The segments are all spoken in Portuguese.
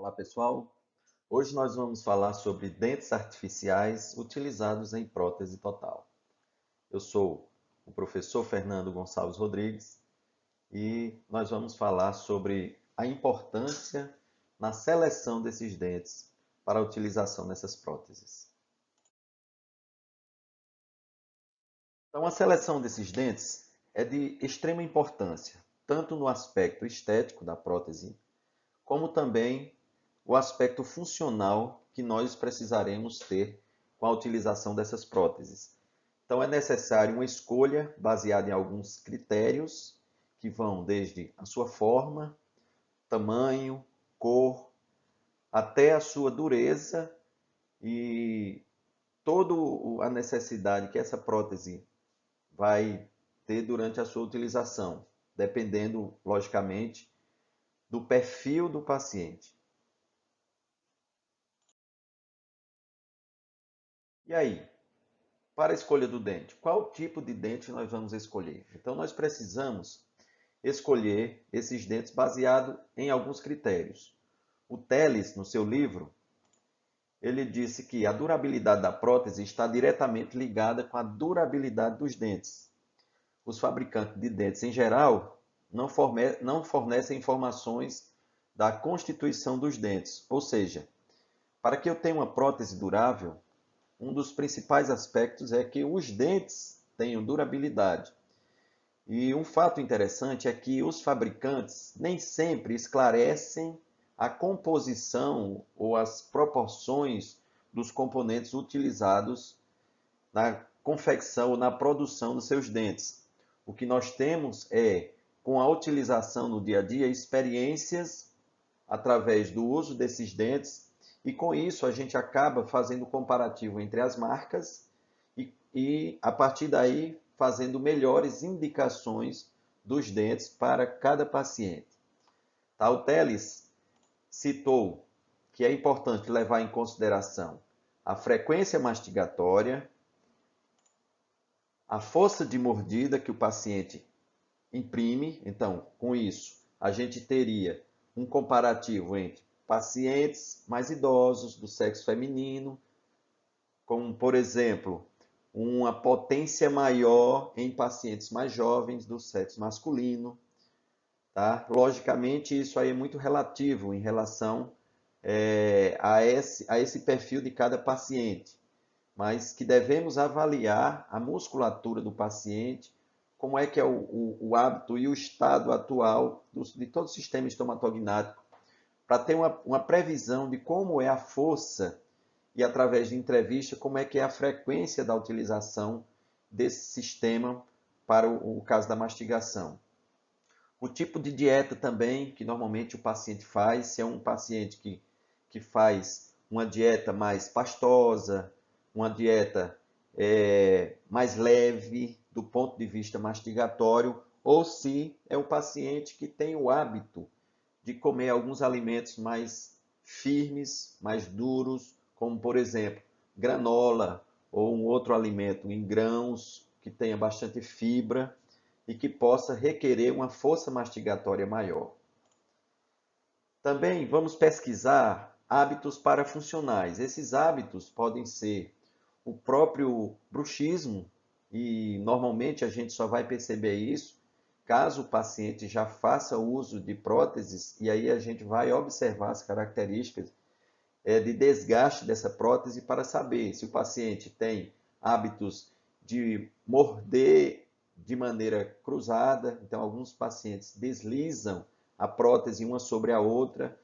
Olá pessoal, hoje nós vamos falar sobre dentes artificiais utilizados em prótese total. Eu sou o professor Fernando Gonçalves Rodrigues e nós vamos falar sobre a importância na seleção desses dentes para a utilização nessas próteses. Então, a seleção desses dentes é de extrema importância, tanto no aspecto estético da prótese, como também o aspecto funcional que nós precisaremos ter com a utilização dessas próteses. Então, é necessário uma escolha baseada em alguns critérios que vão desde a sua forma, tamanho, cor, até a sua dureza e toda a necessidade que essa prótese vai ter durante a sua utilização, dependendo, logicamente, do perfil do paciente. E aí, para a escolha do dente, qual tipo de dente nós vamos escolher? Então, nós precisamos escolher esses dentes baseado em alguns critérios. O Teles, no seu livro, ele disse que a durabilidade da prótese está diretamente ligada com a durabilidade dos dentes. Os fabricantes de dentes, em geral, não fornecem informações da constituição dos dentes, ou seja, para que eu tenha uma prótese durável, um dos principais aspectos é que os dentes tenham durabilidade. E um fato interessante é que os fabricantes nem sempre esclarecem a composição ou as proporções dos componentes utilizados na confecção ou na produção dos seus dentes. O que nós temos é, com a utilização no dia a dia, experiências através do uso desses dentes, e com isso a gente acaba fazendo comparativo entre as marcas e a partir daí fazendo melhores indicações dos dentes para cada paciente. Tá? O Teles citou que é importante levar em consideração a frequência mastigatória, a força de mordida que o paciente imprime. Então, com isso, a gente teria um comparativo entre pacientes mais idosos do sexo feminino, como, por exemplo, uma potência maior em pacientes mais jovens do sexo masculino. Tá? Logicamente, isso aí é muito relativo em relação a esse perfil de cada paciente, mas que devemos avaliar a musculatura do paciente, como é que é o hábito e o estado atual de todo o sistema estomatognático, para ter uma previsão de como é a força e, através de entrevista, como é que é a frequência da utilização desse sistema para o caso da mastigação. O tipo de dieta também que normalmente o paciente faz, se é um paciente que faz uma dieta mais pastosa, uma dieta mais leve do ponto de vista mastigatório, ou se é um paciente que tem o hábito de comer alguns alimentos mais firmes, mais duros, como por exemplo, granola ou um outro alimento em grãos que tenha bastante fibra e que possa requerer uma força mastigatória maior. Também vamos pesquisar hábitos parafuncionais. Esses hábitos podem ser o próprio bruxismo, e normalmente a gente só vai perceber isso caso o paciente já faça uso de próteses, e aí a gente vai observar as características de desgaste dessa prótese para saber se o paciente tem hábitos de morder de maneira cruzada. Então, alguns pacientes deslizam a prótese uma sobre a outra,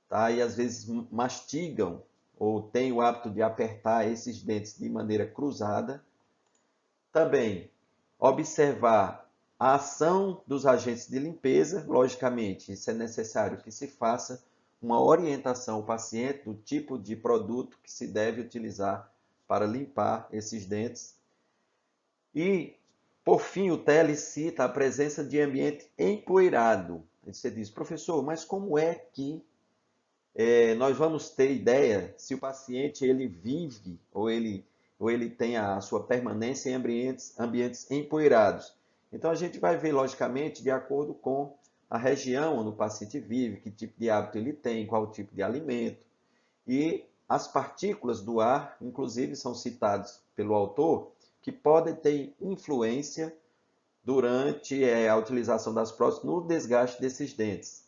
tá? E às vezes mastigam ou têm o hábito de apertar esses dentes de maneira cruzada. Também observar a ação dos agentes de limpeza. Logicamente, isso é necessário que se faça uma orientação ao paciente do tipo de produto que se deve utilizar para limpar esses dentes. E, por fim, o Teles cita a presença de ambiente empoeirado. Você diz, professor, mas como é que nós vamos ter ideia se o paciente ele vive ou ele tem a sua permanência em ambientes empoeirados? Então, a gente vai ver, logicamente, de acordo com a região onde o paciente vive, que tipo de hábito ele tem, qual tipo de alimento. E as partículas do ar, inclusive, são citadas pelo autor, que podem ter influência durante a utilização das próteses no desgaste desses dentes.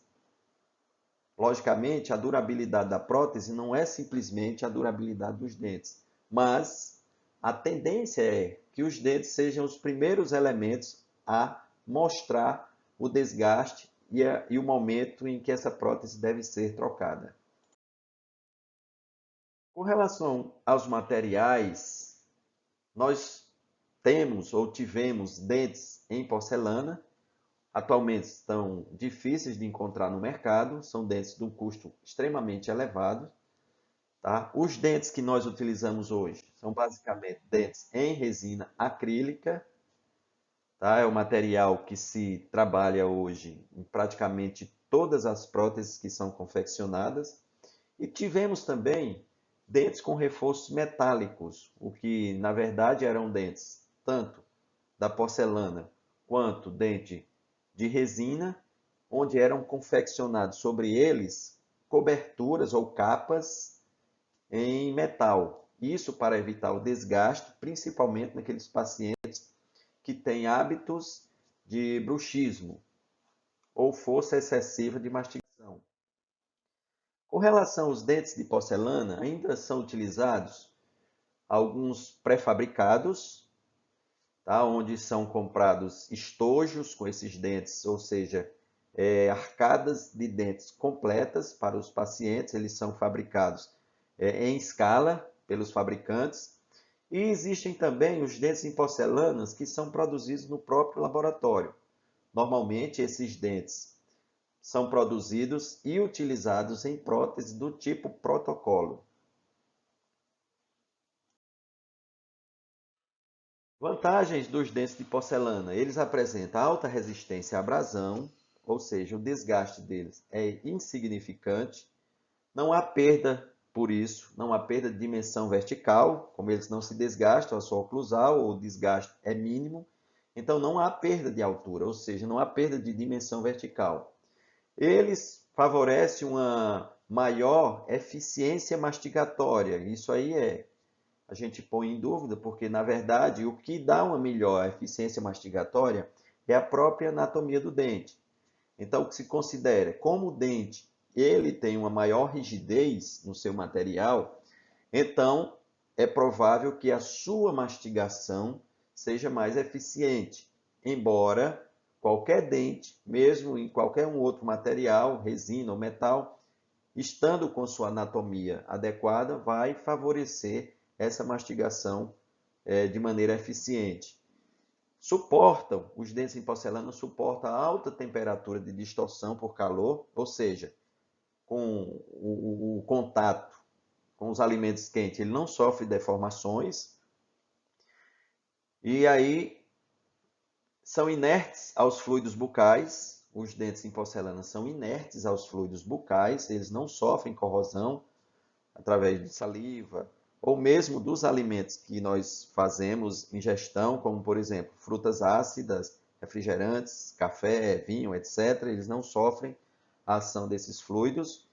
Logicamente, a durabilidade da prótese não é simplesmente a durabilidade dos dentes, mas a tendência é que os dentes sejam os primeiros elementos a mostrar o desgaste e o momento em que essa prótese deve ser trocada. Com relação aos materiais, nós temos ou tivemos dentes em porcelana. Atualmente estão difíceis de encontrar no mercado, são dentes de um custo extremamente elevado. Tá? Os dentes que nós utilizamos hoje são basicamente dentes em resina acrílica. Tá? É o material que se trabalha hoje em praticamente todas as próteses que são confeccionadas. E tivemos também dentes com reforços metálicos, o que na verdade eram dentes tanto da porcelana quanto dente de resina, onde eram confeccionados sobre eles coberturas ou capas em metal. Isso para evitar o desgaste, principalmente naqueles pacientes que têm hábitos de bruxismo ou força excessiva de mastigação. Com relação aos dentes de porcelana, ainda são utilizados alguns pré-fabricados, tá? Onde são comprados estojos com esses dentes, ou seja, arcadas de dentes completas para os pacientes. Eles são fabricados em escala pelos fabricantes. E existem também os dentes em porcelanas que são produzidos no próprio laboratório. Normalmente, esses dentes são produzidos e utilizados em próteses do tipo protocolo. Vantagens dos dentes de porcelana. Eles apresentam alta resistência à abrasão, ou seja, o desgaste deles é insignificante. Não há perda por isso, não há perda de dimensão vertical, como eles não se desgastam a sua oclusal, o desgaste é mínimo. Então não há perda de altura, ou seja, não há perda de dimensão vertical. Eles favorecem uma maior eficiência mastigatória. Isso aí a gente põe em dúvida, porque na verdade o que dá uma melhor eficiência mastigatória é a própria anatomia do dente. Então, o que se considera, como o dente ele tem uma maior rigidez no seu material, então é provável que a sua mastigação seja mais eficiente, embora qualquer dente, mesmo em qualquer um outro material, resina ou metal, estando com sua anatomia adequada, vai favorecer essa mastigação de maneira eficiente. Os dentes em porcelana suportam alta temperatura de distorção por calor, ou seja, com o contato com os alimentos quentes, ele não sofre deformações. E aí são inertes aos fluidos bucais. Os dentes em porcelana são inertes aos fluidos bucais, eles não sofrem corrosão através de saliva, ou mesmo dos alimentos que nós fazemos ingestão, como por exemplo, frutas ácidas, refrigerantes, café, vinho, etc. Eles não sofrem a ação desses fluidos.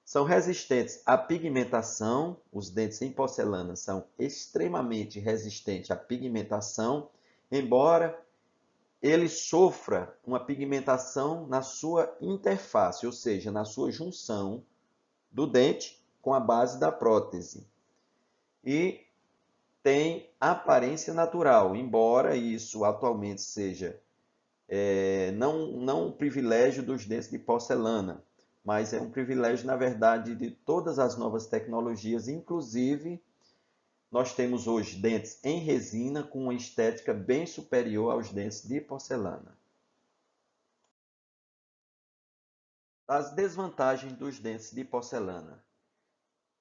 São resistentes à pigmentação, os dentes em porcelana são extremamente resistentes à pigmentação, embora ele sofra uma pigmentação na sua interface, ou seja, na sua junção do dente com a base da prótese. E tem aparência natural, embora isso atualmente seja não um privilégio dos dentes de porcelana, mas é um privilégio, na verdade, de todas as novas tecnologias. Inclusive, nós temos hoje dentes em resina com uma estética bem superior aos dentes de porcelana. As desvantagens dos dentes de porcelana.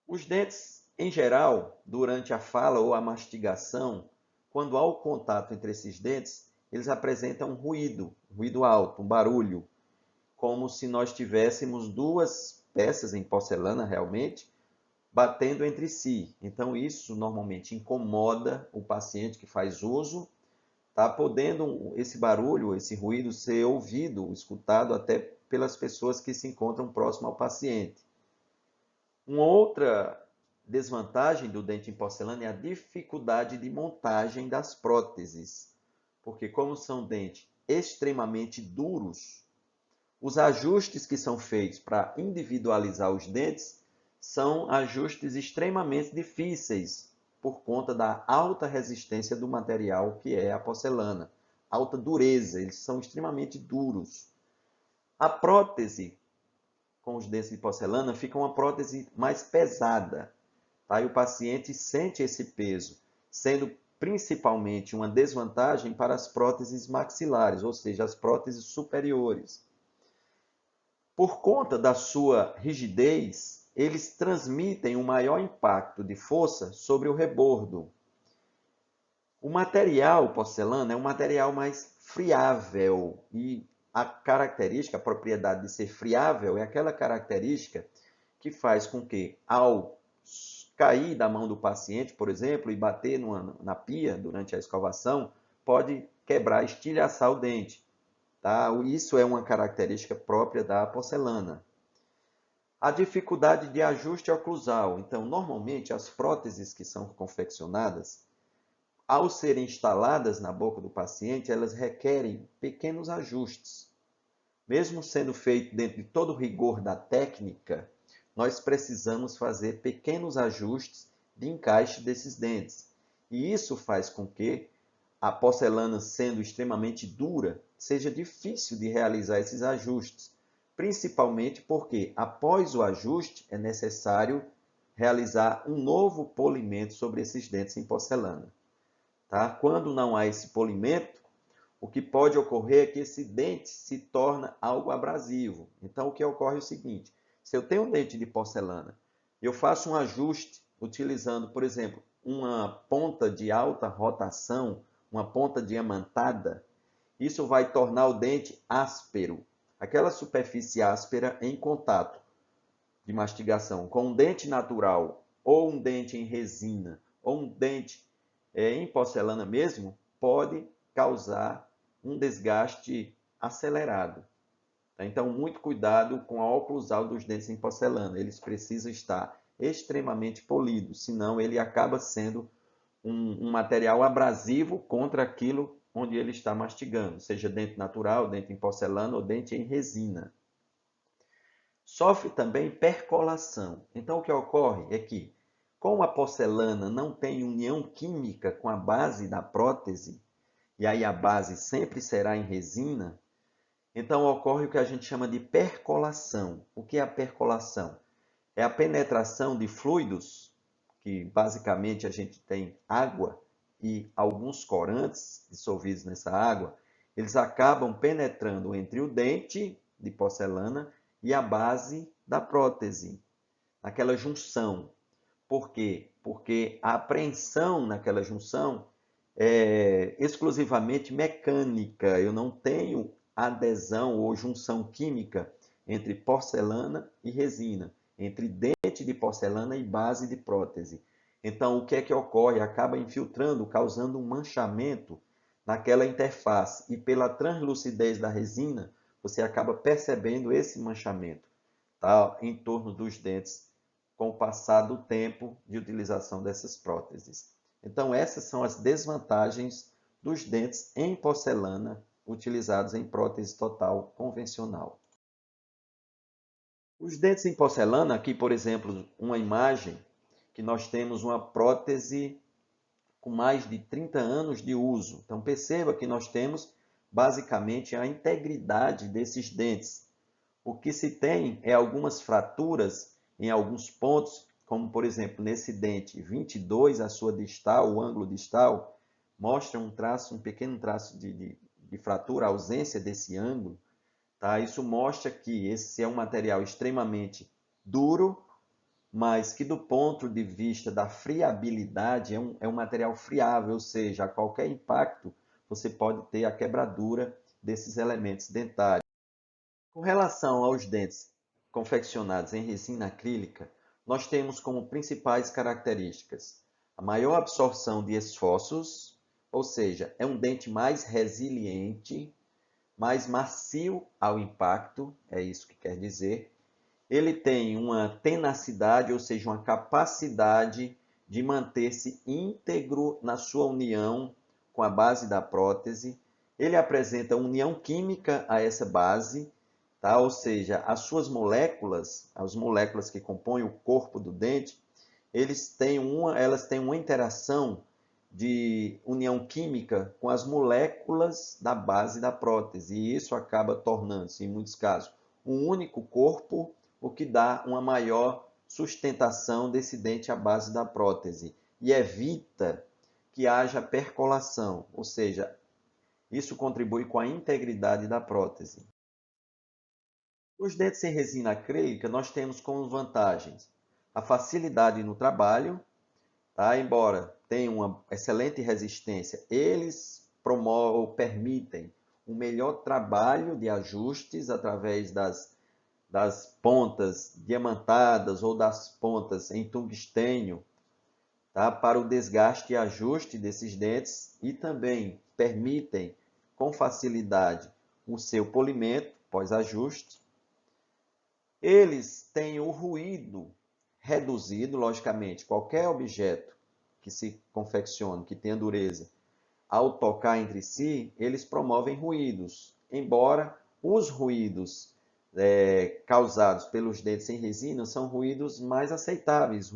Os dentes, em geral, durante a fala ou a mastigação, quando há o contato entre esses dentes, eles apresentam um ruído alto, um barulho, como se nós tivéssemos duas peças em porcelana realmente batendo entre si. Então isso normalmente incomoda o paciente que faz uso, tá podendo esse barulho, esse ruído ser ouvido, escutado até pelas pessoas que se encontram próximo ao paciente. Uma outra desvantagem do dente em porcelana é a dificuldade de montagem das próteses, porque como são dentes extremamente duros, os ajustes que são feitos para individualizar os dentes são ajustes extremamente difíceis por conta da alta resistência do material que é a porcelana, alta dureza, eles são extremamente duros. A prótese com os dentes de porcelana fica uma prótese mais pesada, tá? E o paciente sente esse peso, sendo principalmente uma desvantagem para as próteses maxilares, ou seja, as próteses superiores. Por conta da sua rigidez, eles transmitem um maior impacto de força sobre o rebordo. O material porcelana é um material mais friável e a característica, a propriedade de ser friável é aquela característica que faz com que, ao cair da mão do paciente, por exemplo, e bater na pia durante a escovação, pode quebrar, estilhaçar o dente. Tá? Isso é uma característica própria da porcelana. A dificuldade de ajuste oclusal. Então, normalmente, as próteses que são confeccionadas, ao serem instaladas na boca do paciente, elas requerem pequenos ajustes. Mesmo sendo feito dentro de todo o rigor da técnica, nós precisamos fazer pequenos ajustes de encaixe desses dentes. E isso faz com que a porcelana, sendo extremamente dura, seja difícil de realizar esses ajustes, principalmente porque, após o ajuste, é necessário realizar um novo polimento sobre esses dentes em porcelana. Tá? Quando não há esse polimento, o que pode ocorrer é que esse dente se torna algo abrasivo. Então, o que ocorre é o seguinte, se eu tenho um dente de porcelana, eu faço um ajuste utilizando, por exemplo, uma ponta de alta rotação, uma ponta diamantada, isso vai tornar o dente áspero. Aquela superfície áspera em contato de mastigação com um dente natural, ou um dente em resina, ou um dente em porcelana mesmo, pode causar um desgaste acelerado. Então, muito cuidado com a oclusal dos dentes em porcelana. Eles precisam estar extremamente polidos, senão ele acaba sendo um material abrasivo contra aquilo onde ele está mastigando, seja dente natural, dente em porcelana ou dente em resina. Sofre também percolação. Então, o que ocorre é que, como a porcelana não tem união química com a base da prótese, e aí a base sempre será em resina, então ocorre o que a gente chama de percolação. O que é a percolação? É a penetração de fluidos, que basicamente a gente tem água e alguns corantes dissolvidos nessa água, eles acabam penetrando entre o dente de porcelana e a base da prótese, naquela junção. Por quê? Porque a apreensão naquela junção é exclusivamente mecânica. Eu não tenho adesão ou junção química entre porcelana e resina, entre dente de porcelana e base de prótese. Então, o que é que ocorre? Acaba infiltrando, causando um manchamento naquela interface. E pela translucidez da resina, você acaba percebendo esse manchamento, tá? Em torno dos dentes com o passar do tempo de utilização dessas próteses. Então, essas são as desvantagens dos dentes em porcelana utilizados em prótese total convencional. Os dentes em porcelana, aqui, por exemplo, uma imagem que nós temos uma prótese com mais de 30 anos de uso. Então, perceba que nós temos basicamente a integridade desses dentes. O que se tem é algumas fraturas em alguns pontos, como por exemplo nesse dente 22, a sua distal, o ângulo distal, mostra um traço, um pequeno traço de fratura, a ausência desse ângulo. Tá? Isso mostra que esse é um material extremamente duro, mas que do ponto de vista da friabilidade é um material friável, ou seja, a qualquer impacto você pode ter a quebradura desses elementos dentários. Com relação aos dentes confeccionados em resina acrílica, nós temos como principais características a maior absorção de esforços, ou seja, é um dente mais resiliente, mais macio ao impacto, é isso que quer dizer. Ele tem uma tenacidade, ou seja, uma capacidade de manter-se íntegro na sua união com a base da prótese. Ele apresenta união química a essa base, tá? Ou seja, as suas moléculas, as moléculas que compõem o corpo do dente, elas têm uma interação de união química com as moléculas da base da prótese, e isso acaba tornando-se, em muitos casos, um único corpo, o que dá uma maior sustentação desse dente à base da prótese e evita que haja percolação, ou seja, isso contribui com a integridade da prótese. Os dentes em resina acrílica nós temos como vantagens a facilidade no trabalho, tá? Embora tenham uma excelente resistência, eles permitem um melhor trabalho de ajustes através das pontas diamantadas ou das pontas em tungstênio, tá? Para o desgaste e ajuste desses dentes, e também permitem com facilidade o seu polimento pós-ajuste. Eles têm o ruído reduzido, logicamente, qualquer objeto que se confeccione, que tenha dureza, ao tocar entre si, eles promovem ruídos, embora os ruídos causados pelos dentes em resina são ruídos mais aceitáveis,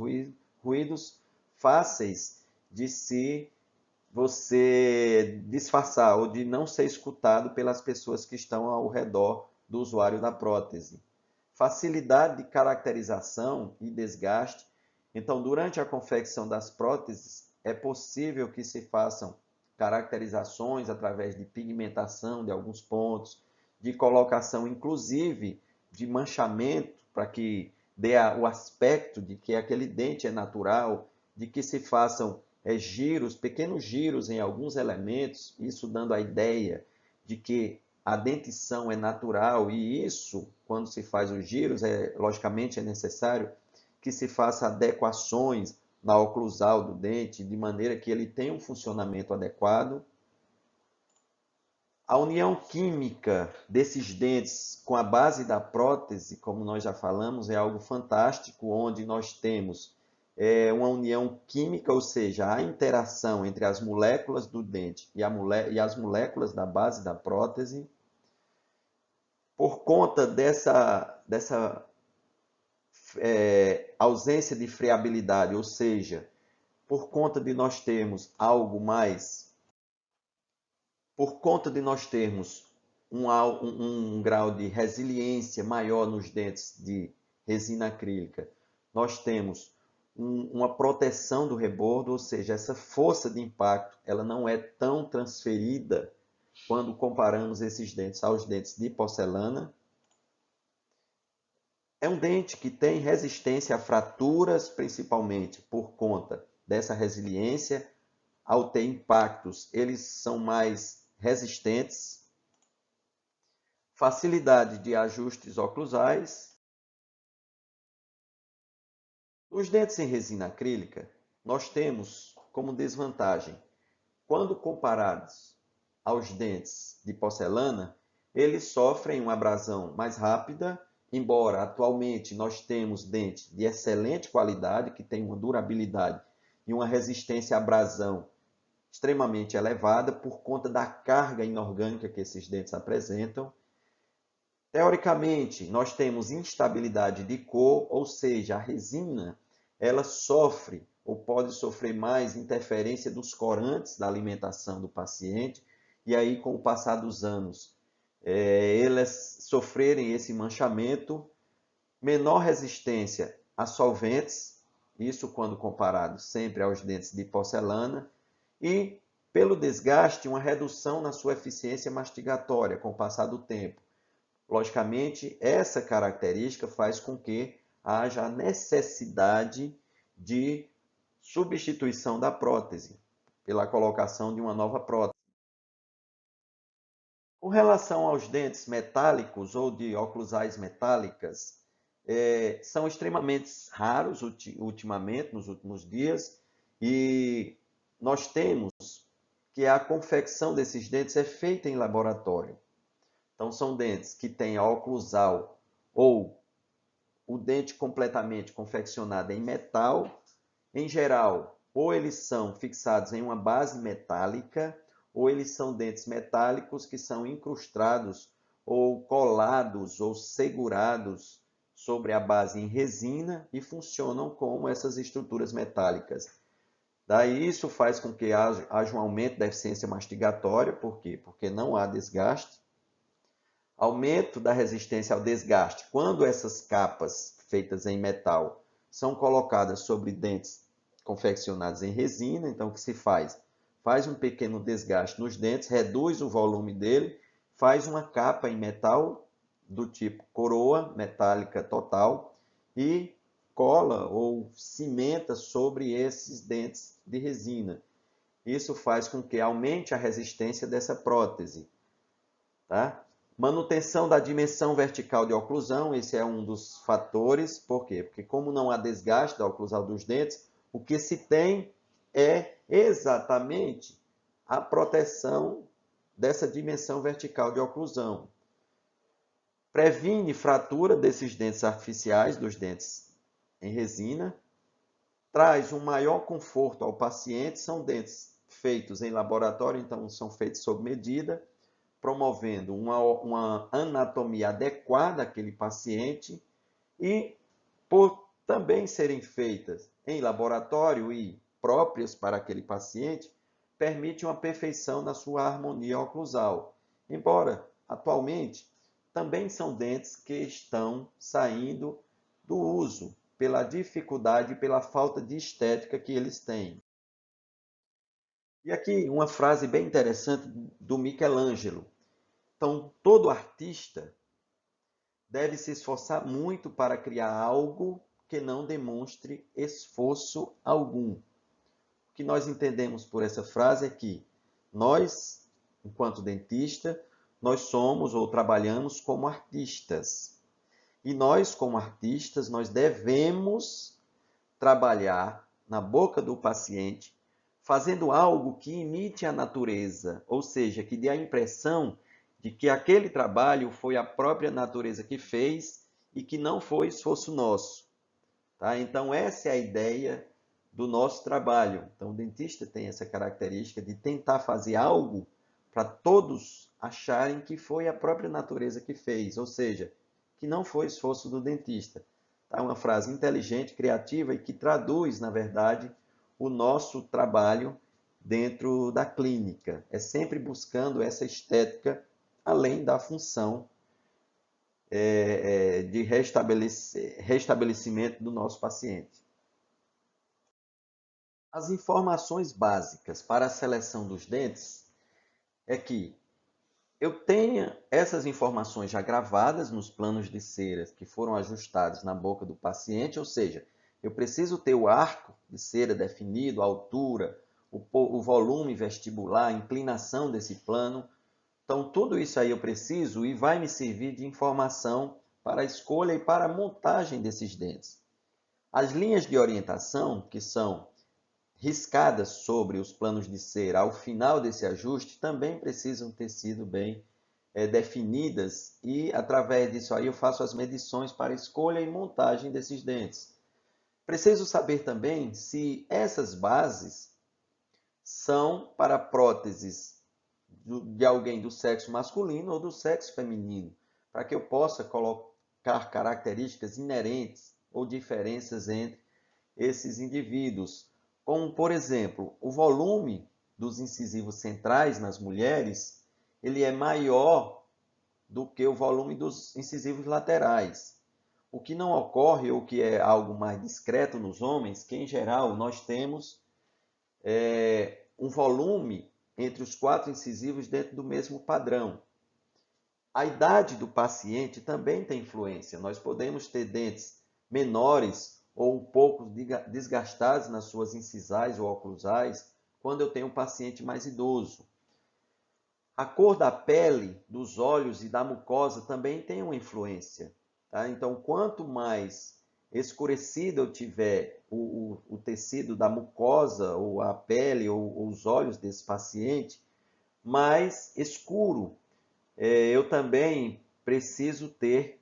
ruídos fáceis de se você disfarçar ou de não ser escutado pelas pessoas que estão ao redor do usuário da prótese. Facilidade de caracterização e desgaste. Então, durante a confecção das próteses, é possível que se façam caracterizações através de pigmentação de alguns pontos, de colocação, inclusive, de manchamento, para que dê o aspecto de que aquele dente é natural, de que se façam giros, pequenos giros em alguns elementos, isso dando a ideia de que a dentição é natural, e isso, quando se faz os giros, logicamente é necessário que se faça adequações na oclusal do dente, de maneira que ele tenha um funcionamento adequado. A união química desses dentes com a base da prótese, como nós já falamos, é algo fantástico, onde nós temos uma união química, ou seja, a interação entre as moléculas do dente e as moléculas da base da prótese. Por conta dessa ausência de friabilidade, ou seja, por conta de nós termos um grau de resiliência maior nos dentes de resina acrílica, nós temos uma proteção do rebordo, ou seja, essa força de impacto ela não é tão transferida quando comparamos esses dentes aos dentes de porcelana. É um dente que tem resistência a fraturas, principalmente por conta dessa resiliência. Ao ter impactos, eles são mais resistentes. Facilidade de ajustes oclusais. Nos dentes em resina acrílica, nós temos como desvantagem, quando comparados aos dentes de porcelana, eles sofrem uma abrasão mais rápida, embora atualmente nós temos dentes de excelente qualidade, que têm uma durabilidade e uma resistência à abrasão extremamente elevada por conta da carga inorgânica que esses dentes apresentam. Teoricamente, nós temos instabilidade de cor, ou seja, a resina ela sofre ou pode sofrer mais interferência dos corantes da alimentação do paciente, e aí, com o passar dos anos, elas sofrerem esse manchamento, menor resistência a solventes, isso quando comparado sempre aos dentes de porcelana, e, pelo desgaste, uma redução na sua eficiência mastigatória com o passar do tempo. Logicamente, essa característica faz com que haja a necessidade de substituição da prótese, pela colocação de uma nova prótese. Com relação aos dentes metálicos ou de oclusais metálicas, são extremamente raros ultimamente, nos últimos dias, e nós temos que a confecção desses dentes é feita em laboratório. Então, são dentes que têm a oclusal ou o dente completamente confeccionado em metal. Em geral, ou eles são fixados em uma base metálica, ou eles são dentes metálicos que são incrustados ou colados ou segurados sobre a base em resina e funcionam como essas estruturas metálicas. Daí isso faz com que haja um aumento da eficiência mastigatória. Por quê? Porque não há desgaste. Aumento da resistência ao desgaste quando essas capas feitas em metal são colocadas sobre dentes confeccionados em resina. Então, o que se faz? Faz um pequeno desgaste nos dentes, reduz o volume dele, faz uma capa em metal do tipo coroa metálica total e cola ou cimenta sobre esses dentes de resina. Isso faz com que aumente a resistência dessa prótese, tá? Manutenção da dimensão vertical de oclusão, esse é um dos fatores. Por quê? Porque como não há desgaste da oclusal dos dentes, o que se tem é exatamente a proteção dessa dimensão vertical de oclusão. Previne fratura desses dentes artificiais, dos dentes em resina, traz um maior conforto ao paciente, são dentes feitos em laboratório, então são feitos sob medida, promovendo uma anatomia adequada àquele paciente e, por também serem feitas em laboratório e próprias para aquele paciente, permite uma perfeição na sua harmonia oclusal. Embora, atualmente, também são dentes que estão saindo do uso pela dificuldade e pela falta de estética que eles têm. E aqui uma frase bem interessante do Michelangelo. Então, todo artista deve se esforçar muito para criar algo que não demonstre esforço algum. O que nós entendemos por essa frase é que nós, enquanto dentista, nós somos ou trabalhamos como artistas. E nós, como artistas, nós devemos trabalhar na boca do paciente, fazendo algo que imite a natureza, ou seja, que dê a impressão de que aquele trabalho foi a própria natureza que fez e que não foi esforço nosso. Tá? Então, essa é a ideia do nosso trabalho. Então, o dentista tem essa característica de tentar fazer algo para todos acharem que foi a própria natureza que fez, ou seja, que não foi esforço do dentista. Tá? Uma frase inteligente, criativa e que traduz, na verdade, o nosso trabalho dentro da clínica. É sempre buscando essa estética, além da função de restabelecimento do nosso paciente. As informações básicas para a seleção dos dentes é que eu tenha essas informações já gravadas nos planos de cera que foram ajustados na boca do paciente, ou seja, eu preciso ter o arco de cera definido, a altura, o volume vestibular, a inclinação desse plano. Então, tudo isso aí eu preciso e vai me servir de informação para a escolha e para a montagem desses dentes. As linhas de orientação, que são riscadas sobre os planos de cera ao final desse ajuste, também precisam ter sido bem definidas e, através disso aí, eu faço as medições para escolha e montagem desses dentes. Preciso saber também se essas bases são para próteses de alguém do sexo masculino ou do sexo feminino, para que eu possa colocar características inerentes ou diferenças entre esses indivíduos, como, por exemplo, o volume dos incisivos centrais nas mulheres, ele é maior do que o volume dos incisivos laterais. O que não ocorre, ou que é algo mais discreto nos homens, que em geral nós temos um volume entre os 4 incisivos dentro do mesmo padrão. A idade do paciente também tem influência. Nós podemos ter dentes menores ou um pouco desgastados nas suas incisais ou oclusais quando eu tenho um paciente mais idoso. A cor da pele, dos olhos e da mucosa também tem uma influência. Tá? Então, quanto mais escurecido eu tiver o tecido da mucosa, ou a pele, ou os olhos desse paciente, mais escuro, eu também preciso ter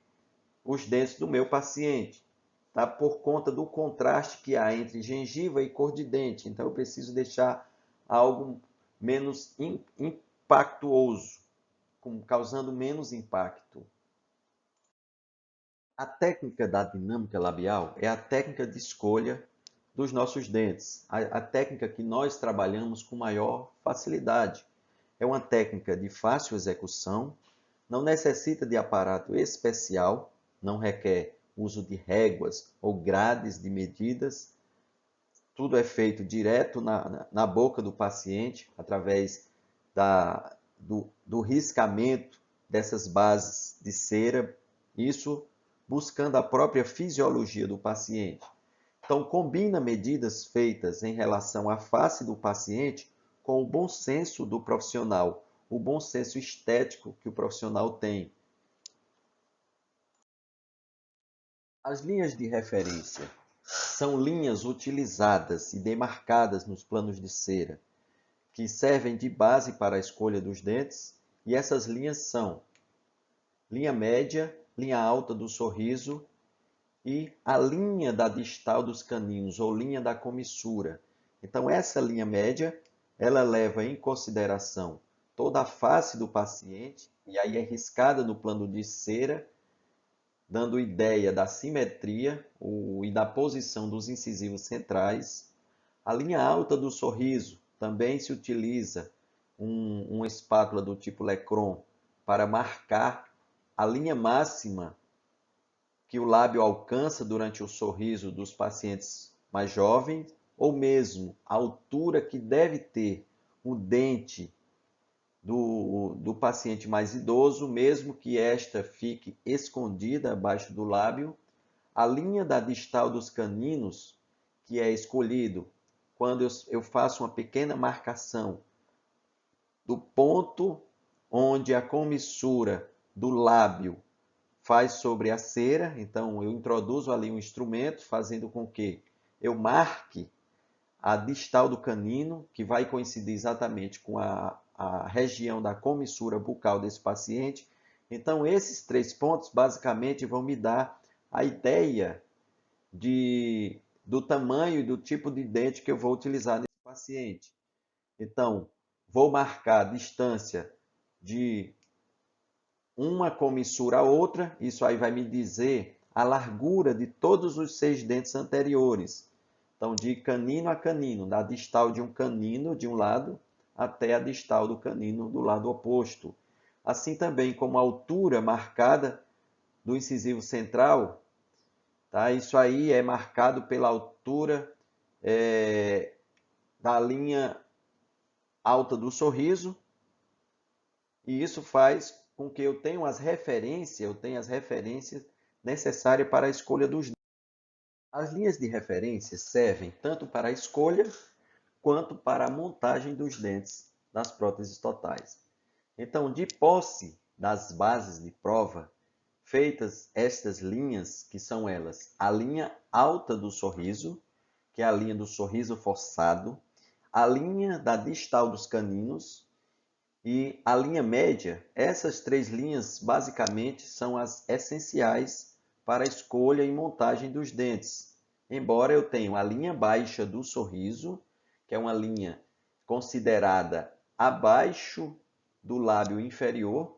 os dentes do meu paciente, tá? Por conta do contraste que há entre gengiva e cor de dente. Então, eu preciso deixar algo menos impactuoso, causando menos impacto. A técnica da dinâmica labial é a técnica de escolha dos nossos dentes, a técnica que nós trabalhamos com maior facilidade. É uma técnica de fácil execução, não necessita de aparato especial, não requer uso de réguas ou grades de medidas. Tudo é feito direto na boca do paciente, através do riscamento dessas bases de cera, isso buscando a própria fisiologia do paciente. Então, combina medidas feitas em relação à face do paciente com o bom senso do profissional, o bom senso estético que o profissional tem. As linhas de referência são linhas utilizadas e demarcadas nos planos de cera, que servem de base para a escolha dos dentes, e essas linhas são linha média, linha alta do sorriso e a linha da distal dos caninos, ou linha da comissura. Então, essa linha média, ela leva em consideração toda a face do paciente, e aí é riscada no plano de cera, dando ideia da simetria e da posição dos incisivos centrais. A linha alta do sorriso também se utiliza uma espátula do tipo Lecron para marcar a linha máxima que o lábio alcança durante o sorriso dos pacientes mais jovens, ou mesmo a altura que deve ter o dente do paciente mais idoso, mesmo que esta fique escondida abaixo do lábio. A linha da distal dos caninos, que é escolhido quando eu faço uma pequena marcação do ponto onde a comissura do lábio faz sobre a cera. Então, eu introduzo ali um instrumento, fazendo com que eu marque a distal do canino, que vai coincidir exatamente com a região da comissura bucal desse paciente. Então, esses 3 pontos, basicamente, vão me dar a ideia do tamanho e do tipo de dente que eu vou utilizar nesse paciente. Então, vou marcar a distância de uma comissura a outra, isso aí vai me dizer a largura de todos os 6 dentes anteriores. Então, de canino a canino, da distal de um canino de um lado até a distal do canino do lado oposto. Assim também como a altura marcada do incisivo central, tá? Isso aí é marcado pela altura da linha alta do sorriso, e isso faz com que eu tenha as referências necessárias para a escolha dos dentes. As linhas de referência servem tanto para a escolha quanto para a montagem dos dentes das próteses totais. Então, de posse das bases de prova, feitas estas linhas, que são elas a linha alta do sorriso, que é a linha do sorriso forçado, a linha da distal dos caninos e a linha média. Essas 3 linhas basicamente são as essenciais para a escolha e montagem dos dentes. Embora eu tenha a linha baixa do sorriso, que é uma linha considerada abaixo do lábio inferior,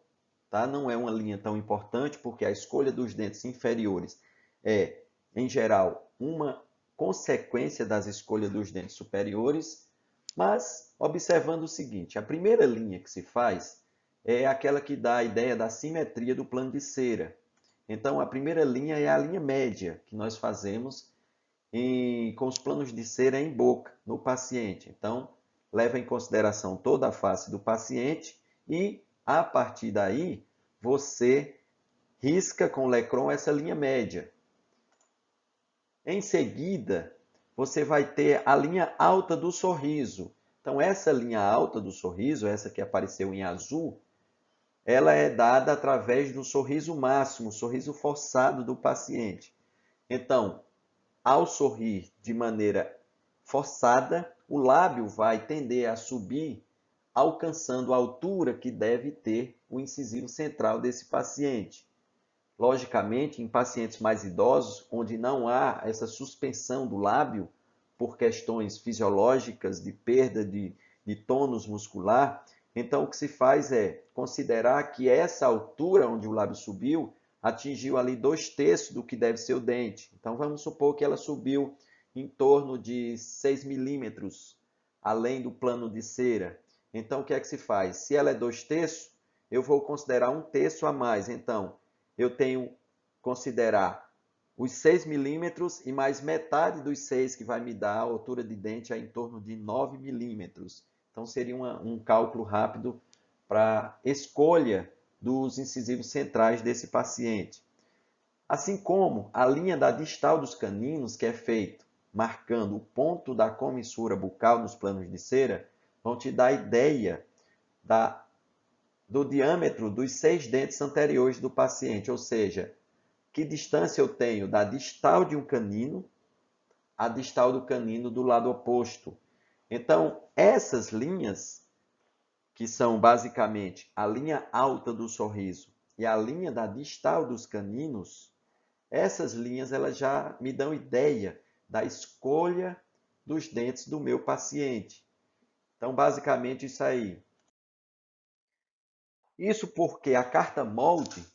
tá? Não é uma linha tão importante, porque a escolha dos dentes inferiores é, em geral, uma consequência das escolhas dos dentes superiores, mas observando o seguinte, a primeira linha que se faz é aquela que dá a ideia da simetria do plano de cera. Então, a primeira linha é a linha média, que nós fazemos com os planos de cera em boca, no paciente. Então, leva em consideração toda a face do paciente e, a partir daí, você risca com o Lecron essa linha média. Em seguida, você vai ter a linha alta do sorriso. Então, essa linha alta do sorriso, essa que apareceu em azul, ela é dada através do sorriso máximo, o sorriso forçado do paciente. Então, ao sorrir de maneira forçada, o lábio vai tender a subir, alcançando a altura que deve ter o incisivo central desse paciente. Logicamente, em pacientes mais idosos, onde não há essa suspensão do lábio, por questões fisiológicas de perda de tônus muscular, então o que se faz é considerar que essa altura onde o lábio subiu atingiu ali 2/3 do que deve ser o dente. Então vamos supor que ela subiu em torno de 6 milímetros além do plano de cera. Então o que é que se faz? Se ela é 2/3, eu vou considerar 1/3 a mais. Então eu tenho que considerar os 6 milímetros e mais metade dos 6, que vai me dar a altura de dente em torno de 9 milímetros. Então, seria um cálculo rápido para escolha dos incisivos centrais desse paciente. Assim como a linha da distal dos caninos, que é feito marcando o ponto da comissura bucal nos planos de cera, vão te dar a ideia do diâmetro dos 6 dentes anteriores do paciente, ou seja, que distância eu tenho da distal de um canino à distal do canino do lado oposto. Então, essas linhas, que são basicamente a linha alta do sorriso e a linha da distal dos caninos, essas linhas elas já me dão ideia da escolha dos dentes do meu paciente. Então, basicamente isso aí. Isso porque a carta molde,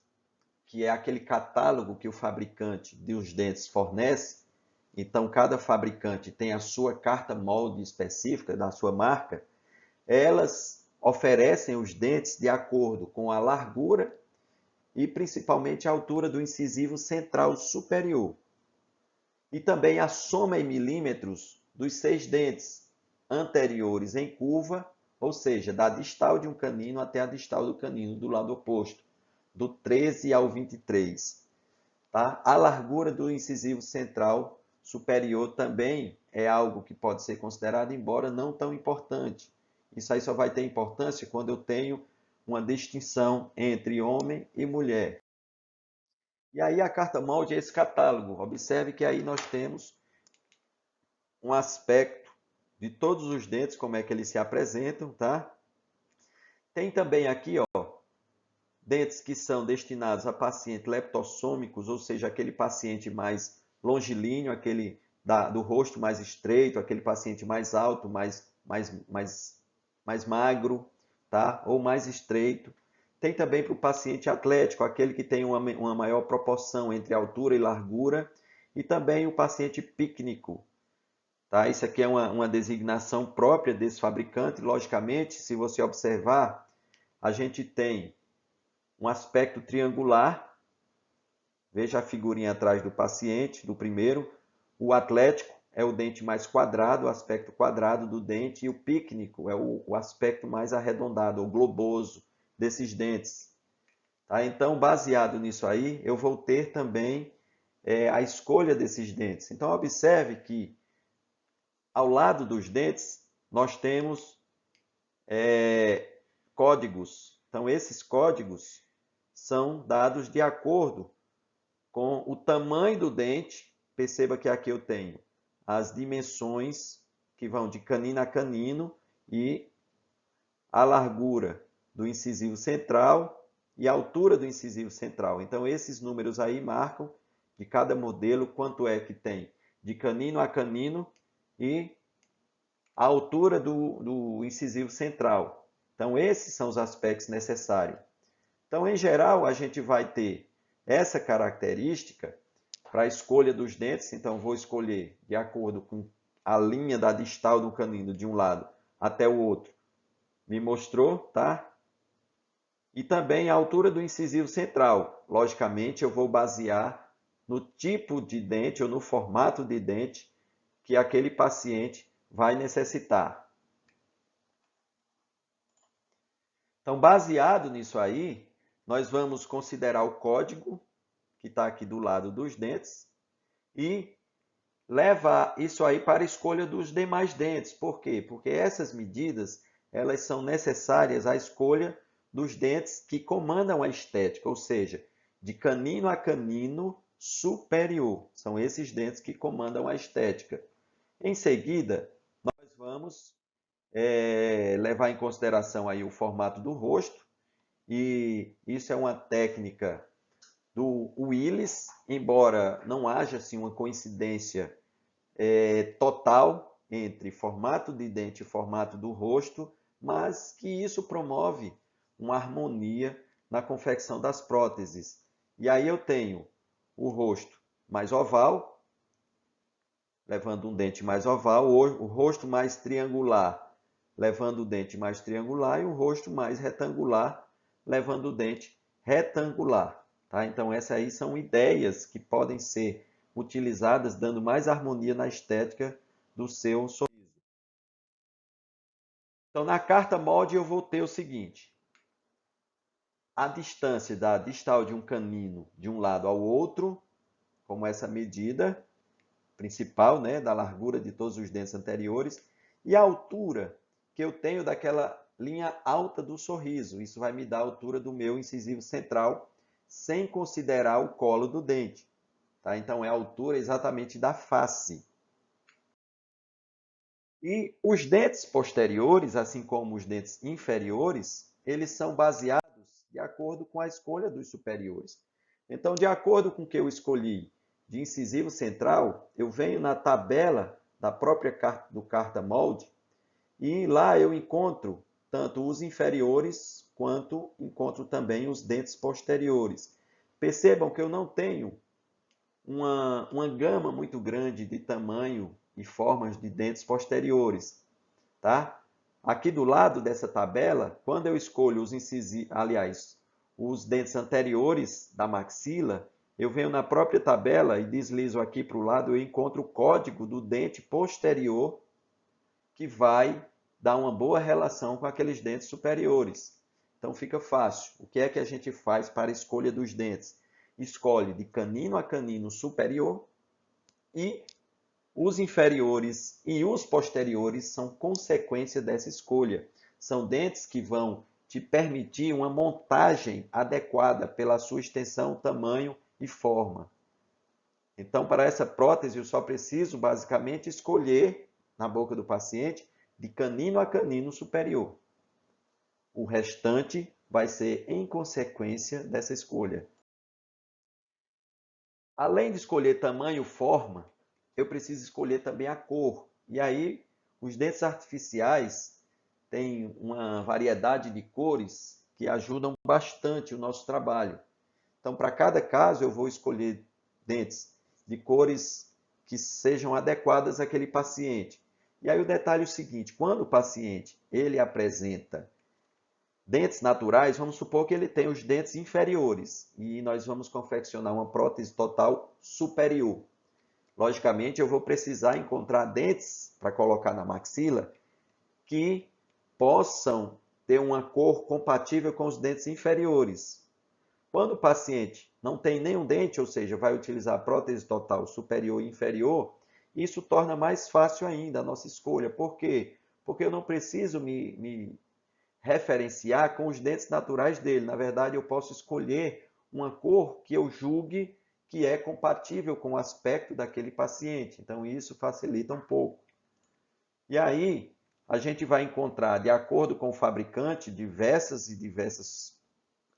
que é aquele catálogo que o fabricante dos dentes fornece, então cada fabricante tem a sua carta molde específica da sua marca, elas oferecem os dentes de acordo com a largura e principalmente a altura do incisivo central superior. E também a soma em milímetros dos 6 dentes anteriores em curva, ou seja, da distal de um canino até a distal do canino do lado oposto, do 13 ao 23. Tá? A largura do incisivo central superior também é algo que pode ser considerado, embora não tão importante. Isso aí só vai ter importância quando eu tenho uma distinção entre homem e mulher. E aí a carta molde é esse catálogo. Observe que aí nós temos um aspecto de todos os dentes, como é que eles se apresentam, tá? Tem também aqui, ó, dentes que são destinados a pacientes leptossômicos, ou seja, aquele paciente mais longilíneo, aquele do rosto mais estreito, aquele paciente mais alto, mais magro, tá? Ou mais estreito. Tem também para o paciente atlético, aquele que tem uma maior proporção entre altura e largura, e também o paciente pícnico. Tá? Isso aqui é uma designação própria desse fabricante. Logicamente, se você observar, a gente tem um aspecto triangular. Veja a figurinha atrás do paciente, do primeiro. O atlético é o dente mais quadrado, o aspecto quadrado do dente, e o pícnico é o aspecto mais arredondado, ou globoso desses dentes. Tá? Então, baseado nisso aí, eu vou ter também a escolha desses dentes. Então, observe que ao lado dos dentes, nós temos códigos. Então, esses códigos são dados de acordo com o tamanho do dente. Perceba que aqui eu tenho as dimensões que vão de canino a canino e a largura do incisivo central e a altura do incisivo central. Então, esses números aí marcam de cada modelo quanto é que tem de canino a canino e a altura do incisivo central. Então, esses são os aspectos necessários. Então, em geral, a gente vai ter essa característica para a escolha dos dentes. Então, vou escolher de acordo com a linha da distal do canino de um lado até o outro. Me mostrou, tá? E também a altura do incisivo central. Logicamente, eu vou basear no tipo de dente ou no formato de dente que aquele paciente vai necessitar. Então, baseado nisso aí, nós vamos considerar o código que está aqui do lado dos dentes e levar isso aí para a escolha dos demais dentes. Por quê? Porque essas medidas elas são necessárias à escolha dos dentes que comandam a estética, ou seja, de canino a canino, superior. São esses dentes que comandam a estética. Em seguida, nós vamos levar em consideração aí o formato do rosto, e isso é uma técnica do Willis, embora não haja assim, uma coincidência total entre formato de dente e formato do rosto, mas que isso promove uma harmonia na confecção das próteses. E aí eu tenho o rosto mais oval, levando um dente mais oval, o rosto mais triangular, levando o dente mais triangular, e o rosto mais retangular, levando o dente retangular. Tá? Então, essas aí são ideias que podem ser utilizadas, dando mais harmonia na estética do seu sorriso. Então, na carta molde, eu vou ter o seguinte: a distância da distal de um canino de um lado ao outro, como essa medida principal, né, da largura de todos os dentes anteriores, e a altura que eu tenho daquela linha alta do sorriso. Isso vai me dar a altura do meu incisivo central, sem considerar o colo do dente. Tá? Então, é a altura exatamente da face. E os dentes posteriores, assim como os dentes inferiores, eles são baseados de acordo com a escolha dos superiores. Então, de acordo com o que eu escolhi de incisivo central, eu venho na tabela da própria do carta molde e lá eu encontro tanto os inferiores quanto encontro também os dentes posteriores. Percebam que eu não tenho uma gama muito grande de tamanho e formas de dentes posteriores, tá? Aqui do lado dessa tabela, quando eu escolho os incisivos, aliás, os dentes anteriores da maxila, eu venho na própria tabela e deslizo aqui para o lado, eu encontro o código do dente posterior, que vai dar uma boa relação com aqueles dentes superiores. Então fica fácil. O que é que a gente faz para a escolha dos dentes? Escolhe de canino a canino superior, e os inferiores e os posteriores são consequência dessa escolha. São dentes que vão te permitir uma montagem adequada pela sua extensão, tamanho e forma. Então, para essa prótese, eu só preciso basicamente escolher na boca do paciente de canino a canino superior. O restante vai ser em consequência dessa escolha. Além de escolher tamanho e forma, eu preciso escolher também a cor. E aí, os dentes artificiais têm uma variedade de cores que ajudam bastante o nosso trabalho. Então, para cada caso, eu vou escolher dentes de cores que sejam adequadas àquele paciente. E aí o detalhe é o seguinte: quando o paciente ele apresenta dentes naturais, vamos supor que ele tem os dentes inferiores e nós vamos confeccionar uma prótese total superior. Logicamente, eu vou precisar encontrar dentes para colocar na maxila que possam ter uma cor compatível com os dentes inferiores. Quando o paciente não tem nenhum dente, ou seja, vai utilizar a prótese total superior e inferior, isso torna mais fácil ainda a nossa escolha. Por quê? Porque eu não preciso me referenciar com os dentes naturais dele. Na verdade, eu posso escolher uma cor que eu julgue que é compatível com o aspecto daquele paciente. Então, isso facilita um pouco. E aí, a gente vai encontrar, de acordo com o fabricante, diversas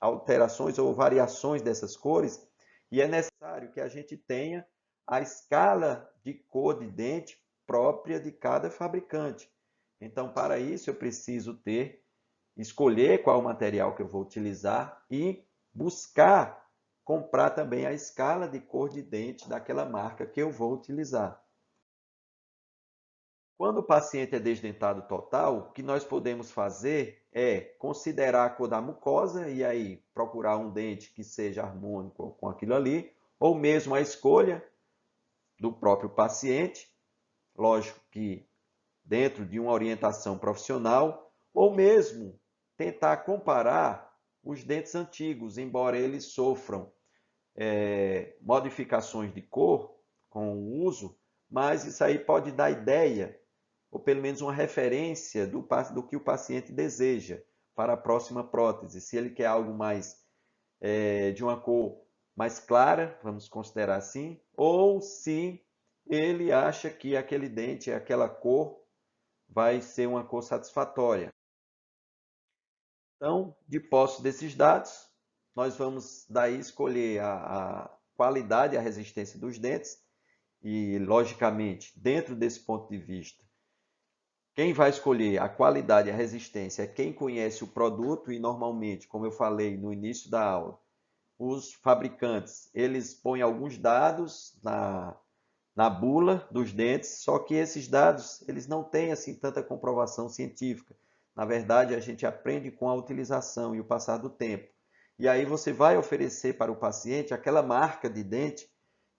alterações ou variações dessas cores, e é necessário que a gente tenha a escala de cor de dente própria de cada fabricante. Então, para isso, eu preciso escolher qual material que eu vou utilizar e buscar comprar também a escala de cor de dente daquela marca que eu vou utilizar. Quando o paciente é desdentado total, o que nós podemos fazer é considerar a cor da mucosa e aí procurar um dente que seja harmônico com aquilo ali, ou mesmo a escolha do próprio paciente, lógico que dentro de uma orientação profissional, ou mesmo tentar comparar os dentes antigos, embora eles sofram modificações de cor com o uso, mas isso aí pode dar ideia ou pelo menos uma referência do que o paciente deseja para a próxima prótese. Se ele quer algo mais de uma cor mais clara, vamos considerar assim, ou se ele acha que aquele dente, aquela cor, vai ser uma cor satisfatória. Então, de posse desses dados, nós vamos daí escolher a qualidade e a resistência dos dentes e, logicamente, dentro desse ponto de vista, quem vai escolher a qualidade e a resistência é quem conhece o produto e, normalmente, como eu falei no início da aula, os fabricantes, eles põem alguns dados na bula dos dentes, só que esses dados, eles não têm assim tanta comprovação científica. Na verdade, a gente aprende com a utilização e o passar do tempo. E aí você vai oferecer para o paciente aquela marca de dente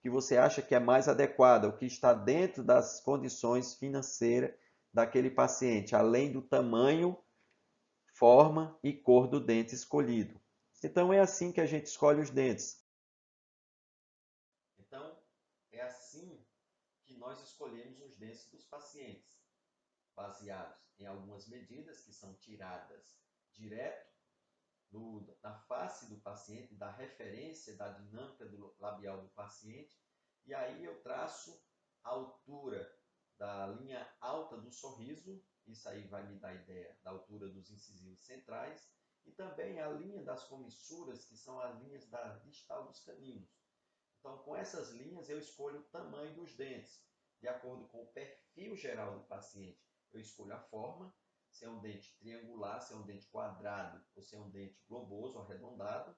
que você acha que é mais adequada, o que está dentro das condições financeiras daquele paciente, além do tamanho, forma e cor do dente escolhido. Então é assim que a gente escolhe os dentes. Então, é assim que nós escolhemos os dentes dos pacientes, baseados em algumas medidas que são tiradas direto da face do paciente, da referência da dinâmica do labial do paciente, e aí eu traço a altura da linha alta do sorriso, isso aí vai me dar ideia da altura dos incisivos centrais, e também a linha das comissuras, que são as linhas da distal dos caninos. Então, com essas linhas, eu escolho o tamanho dos dentes. De acordo com o perfil geral do paciente, eu escolho a forma, se é um dente triangular, se é um dente quadrado, ou se é um dente globoso, arredondado.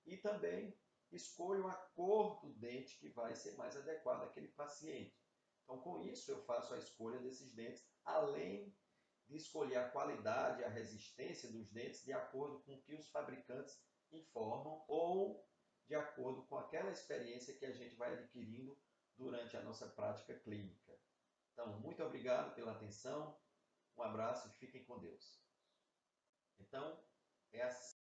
E também escolho a cor do dente que vai ser mais adequada àquele paciente. Então, com isso, eu faço a escolha desses dentes, além de escolher a qualidade e a resistência dos dentes de acordo com o que os fabricantes informam ou de acordo com aquela experiência que a gente vai adquirindo durante a nossa prática clínica. Então, muito obrigado pela atenção, um abraço e fiquem com Deus. Então, é assim.